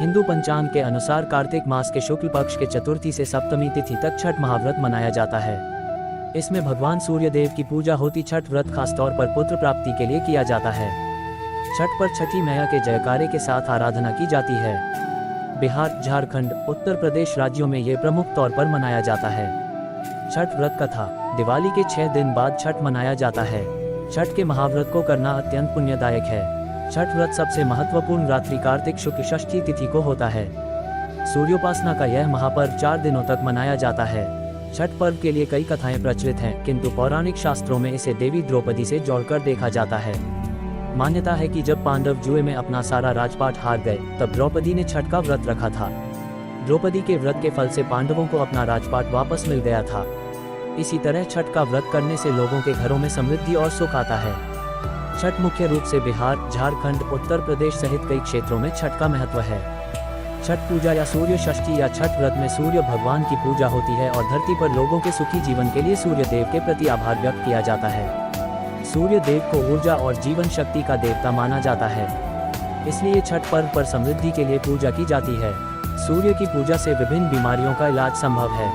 हिंदू पंचांग के अनुसार कार्तिक मास के शुक्ल पक्ष के चतुर्थी से सप्तमी तिथि तक छठ महाव्रत मनाया जाता है। इसमें भगवान सूर्य देव की पूजा होती। छठ व्रत खासतौर पर पुत्र प्राप्ति के लिए किया जाता है। छठ पर छठी मैया के जयकारे के साथ आराधना की जाती है। बिहार, झारखंड, उत्तर प्रदेश राज्यों में ये प्रमुख तौर पर मनाया जाता है। छठ व्रत कथा। दिवाली के 6 दिन बाद छठ मनाया जाता है। छठ के महाव्रत को करना अत्यंत पुण्यदायक है। छठ व्रत सबसे महत्वपूर्ण रात्रि कार्तिक शुक्ल षष्ठी तिथि को होता है। सूर्योपासना का यह महापर्व 4 दिनों तक मनाया जाता है। छठ पर्व के लिए कई कथाएं प्रचलित हैं, किंतु पौराणिक शास्त्रों में इसे देवी द्रौपदी से जोड़कर देखा जाता है। मान्यता है कि जब पांडव जुए में अपना सारा राजपाट हार गए, तब द्रौपदी ने छठ का व्रत रखा था। द्रौपदी के व्रत के फल से पांडवों को अपना राजपाट वापस मिल गया था। इसी तरह छठ का व्रत करने से लोगों के घरों में समृद्धि और सुख आता है। छठ मुख्य रूप से बिहार, झारखंड, उत्तर प्रदेश सहित कई क्षेत्रों में छठ का महत्व है। छठ पूजा या सूर्य षष्ठी या छठ व्रत में सूर्य भगवान की पूजा होती है और धरती पर लोगों के सुखी जीवन के लिए सूर्य देव के प्रति आभार व्यक्त किया जाता है। सूर्य देव को ऊर्जा और जीवन शक्ति का देवता माना जाता है, इसलिए छठ पर्व पर समृद्धि के लिए पूजा की जाती है। सूर्य की पूजा से विभिन्न बीमारियों का इलाज संभव है।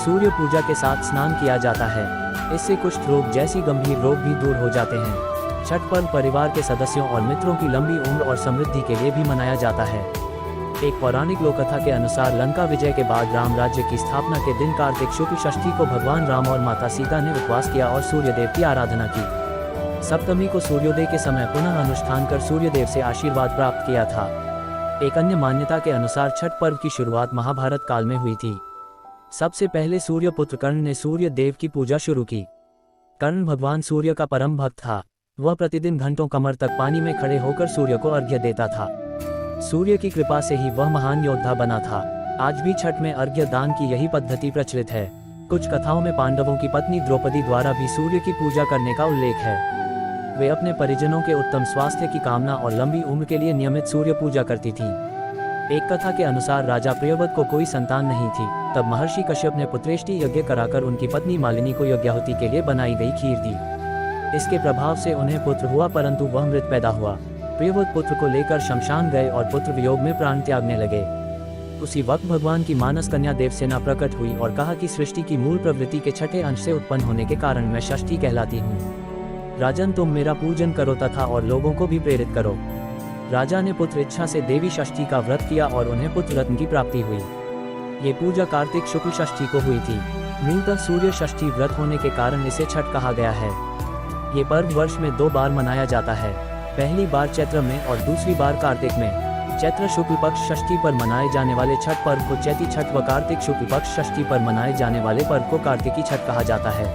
सूर्य पूजा के साथ स्नान किया जाता है, इससे कुष्ठ रोग जैसी गंभीर रोग भी दूर हो जाते हैं। छठ पर्व परिवार के सदस्यों और मित्रों की लंबी उम्र और समृद्धि के लिए भी मनाया जाता है। एक पौराणिक लोककथा के अनुसार लंका विजय के बाद राम राज्य की स्थापना के दिन कार्तिक शुक्ल षष्ठी को भगवान राम और माता सीता ने उपवास किया और सूर्यदेव की आराधना की। सप्तमी को सूर्योदय के समय पुनः अनुष्ठान कर सूर्यदेव से आशीर्वाद प्राप्त किया था। एक अन्य मान्यता के अनुसार छठ पर्व की शुरुआत महाभारत काल में हुई थी। सबसे पहले सूर्यपुत्र कर्ण ने सूर्य देव की पूजा शुरू की। कर्ण भगवान सूर्य का परम भक्त था। वह प्रतिदिन घंटों कमर तक पानी में खड़े होकर सूर्य को अर्घ्य देता था। सूर्य की कृपा से ही वह महान योद्धा बना था। आज भी छठ में अर्घ्य दान की यही पद्धति प्रचलित है। कुछ कथाओं में पांडवों की पत्नी द्रौपदी द्वारा भी सूर्य की पूजा करने का उल्लेख है। वे अपने परिजनों के उत्तम स्वास्थ्य की कामना और लंबी उम्र के लिए नियमित सूर्य पूजा करती थी। एक कथा के अनुसार राजा प्रियव्रत को कोई संतान नहीं थी, तब महर्षि कश्यप ने पुत्रेष्टि यज्ञ कराकर उनकी पत्नी मालिनी को यज्ञाहुति के लिए बनाई गई खीर दी। इसके प्रभाव से उन्हें पुत्र हुआ, परंतु वह मृत पैदा हुआ। प्रियव्रत पुत्र को लेकर शमशान गए और पुत्र वियोग में प्राण त्यागने लगे। उसी वक्त भगवान की मानस कन्या देवसेना प्रकट हुई और कहा कि सृष्टि की मूल प्रवृत्ति के छठे अंश से उत्पन्न होने के कारण मैं षष्ठी कहलाती हूँ। राजन, तुम मेरा पूजन करो तथा और लोगों को भी प्रेरित करो। राजा ने पुत्र इच्छा से देवी षष्ठी का व्रत किया और उन्हें पुत्र रत्न की प्राप्ति हुई। ये पूजा कार्तिक शुक्ल षष्ठी को हुई थी। मूलतः सूर्य षष्ठी व्रत होने के कारण इसे छठ कहा गया है। ये पर्व वर्ष में 2 बार मनाया जाता है, पहली बार चैत्र में और दूसरी बार कार्तिक में। चैत्र शुक्ल पक्ष षष्ठी पर मनाए जाने वाले छठ पर्व को चैती छठ व कार्तिक शुक्ल पक्ष षष्ठी पर मनाए जाने वाले पर्व को कार्तिकी छठ कहा जाता है।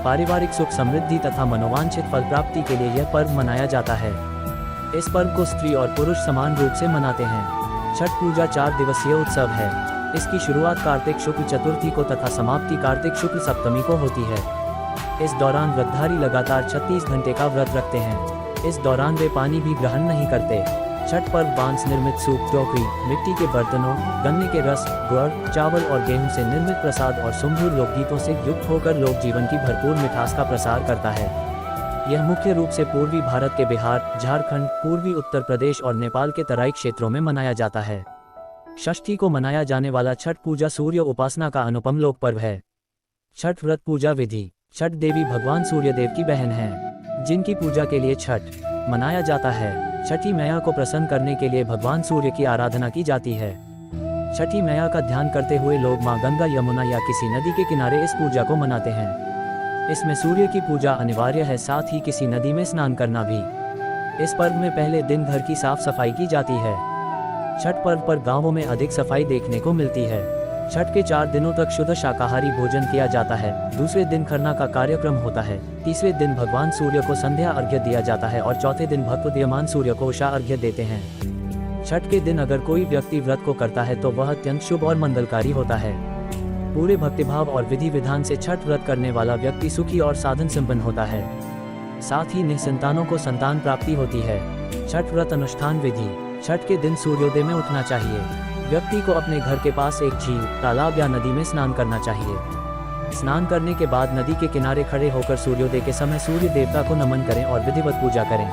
पारिवारिक सुख समृद्धि तथा मनोवांछित फल प्राप्ति के लिए यह पर्व मनाया जाता है। इस पर्व को स्त्री और पुरुष समान रूप से मनाते हैं। छठ पूजा 4 दिवसीय उत्सव है। इसकी शुरुआत कार्तिक शुक्ल चतुर्थी को तथा समाप्ति कार्तिक शुक्ल सप्तमी को होती है। इस दौरान व्रतधारी लगातार 36 घंटे का व्रत रखते हैं। इस दौरान वे पानी भी ग्रहण नहीं करते। छठ पर्व बांस निर्मित सूप, टोकरी, मिट्टी के बर्तनों, गन्ने के रस, गुड़, चावल और गेहूं से निर्मित प्रसाद और सुमधुर लोकगीतों से युक्त होकर लोक जीवन की भरपूर मिठास का प्रसार करता है। यह मुख्य रूप से पूर्वी भारत के बिहार, झारखंड, पूर्वी उत्तर प्रदेश और नेपाल के तराई क्षेत्रों में मनाया जाता है। षष्ठी को मनाया जाने वाला छठ पूजा सूर्य उपासना का अनुपम लोक पर्व है। छठ व्रत पूजा विधि। छठ देवी भगवान सूर्य देव की बहन है, जिनकी पूजा के लिए छठ मनाया जाता है। छठी मैया को प्रसन्न करने के लिए भगवान सूर्य की आराधना की जाती है। छठी मैया का ध्यान करते हुए लोग मां गंगा, यमुना या किसी नदी के किनारे इस पूजा को मनाते हैं। इसमें सूर्य की पूजा अनिवार्य है, साथ ही किसी नदी में स्नान करना भी। इस पर्व में पहले दिन घर की साफ सफाई की जाती है। छठ पर्व पर गांवों में अधिक सफाई देखने को मिलती है। छठ के 4 दिनों तक शुद्ध शाकाहारी भोजन किया जाता है। दूसरे दिन खरना का कार्यक्रम होता है। तीसरे दिन भगवान सूर्य को संध्या अर्घ्य दिया जाता है और चौथे दिन भक्त उदीयमान सूर्य को उषा अर्घ्य देते हैं। छठ के दिन अगर कोई व्यक्ति व्रत को करता है तो वह अत्यंत शुभ और मंगलकारी होता है। पूरे भक्तिभाव और विधि विधान से छठ व्रत करने वाला व्यक्ति सुखी और साधन संपन्न होता है। साथ ही निसंतानों को संतान प्राप्ति होती है। छठ व्रत अनुष्ठान विधि। छठ के दिन सूर्योदय में उठना चाहिए। व्यक्ति को अपने घर के पास एक झील, तालाब या नदी में स्नान करना चाहिए। स्नान करने के बाद नदी के किनारे खड़े होकर सूर्योदय के समय सूर्य देवता को नमन करें और विधिवत पूजा करें।